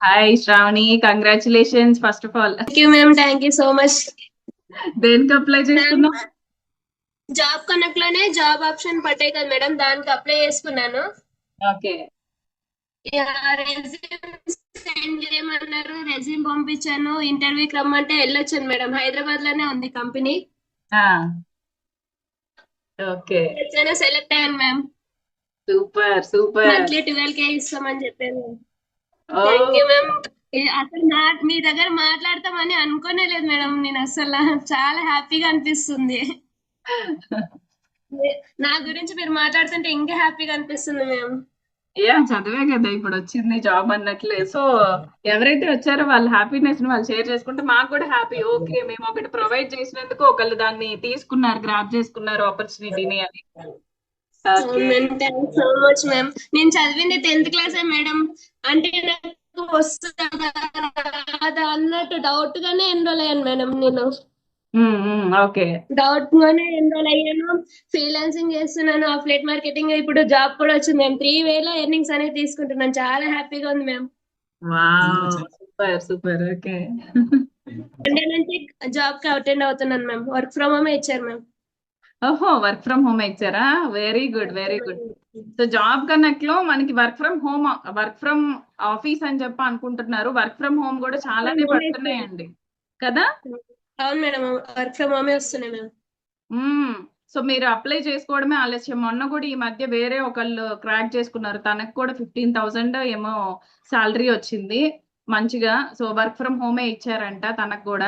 Hi Sravani, congratulations first of all. Thank you ma'am, thank you so much దేనికి apply ma'am. చేసుకున్నావు? Job connect లోనే job option పట్టాయి కదా madam, దానికి apply చేసుకున్నాను. ఓకే. రెజ్యూమ్ సెండ్ చేయమన్నారు, రెజ్యూమ్ పంపించాను. ఇంటర్వ్యూకి రమ్మంటే వెళ్ళొచ్చాను మేడం. హైదరాబాద్ లోనే ఉంది కంపెనీ. ఓకే. సెలెక్ట్ అయ్యాను ma'am. Super super. Monthly 12K ఇస్తామని చెప్పాను. Oh thank you ma'am. అసలు మీ దగ్గర మాట్లాడతామని అనుకోనే లేదు మేడం. నేను అసలు చాలా హ్యాపీగా అనిపిస్తుంది. నా గురించి మీరు మాట్లాడుతుంటే ఇంకా హ్యాపీగా అనిపిస్తుంది మ్యామ్. చదివే కదా ఇప్పుడు వచ్చింది జాబ్ అన్నట్లే. సో ఎవరైతే వచ్చారో వాళ్ళ హ్యాపీనెస్ ని వాళ్ళు షేర్ చేసుకుంటే మాకు కూడా హ్యాపీ. ఓకే, మేము ఒకటి ప్రొవైడ్ చేసినందుకు ఒకళ్ళు దాన్ని తీసుకున్నారు, గ్రాప్ చేసుకున్నారు ఆపర్చునిటీని అని. Okay. Thanks so much ma'am. నేను చదివింది 10th క్లాసే మేడం. అంటే నాకు వస్తుందా రాదా అన్నట్టు డౌట్ గానే ఎన్రోల్ అయ్యాను మేడం. నేను ఓకే. డౌట్ గానే ఎన్రోల్ అయ్యాను. ఫ్రీలాన్సింగ్ చేస్తున్నాను, అఫ్లేట్ మార్కెటింగ్. ఇప్పుడు జాబ్ కూడా వచ్చింది మ్యామ్. 3 వేల ఎర్నింగ్స్ అనేది తీసుకుంటున్నాను. చాలా హ్యాపీగా ఉంది ma'am. Wow, super super. Okay. Monday నుంచి జాబ్ కి అటెండ్ అవుతున్నాను మ్యామ్. వర్క్ ఫ్రమ్ హోమ్ ఇచ్చారు మ్యామ్. ఓహో, వర్క్ ఫ్రమ్ హోమ్ ఇచ్చారా? Very good very good. So job connect లో మనకి work from home, work from office అని చెప్పి అనుకుంటున్నారు. వర్క్ ఫ్రమ్ హోమ్ కూడా చాలానే పడుతున్నాయండి కదా. అవును మేడం, వర్క్ ఫ్రమ్ హోమే వస్తున్నాయి మ్యామ్. సో మీరు అప్లై చేసుకోవడమే ఆలస్యం. మొన్న కూడా ఈ మధ్య వేరే ఒకళ్ళు క్రాక్ చేసుకున్నారు, తనకు కూడా 15,000 ఏమో శాలరీ వచ్చింది మంచిగా. సో వర్క్ ఫ్రమ్ హోమే ఇచ్చారంట తనకు కూడా.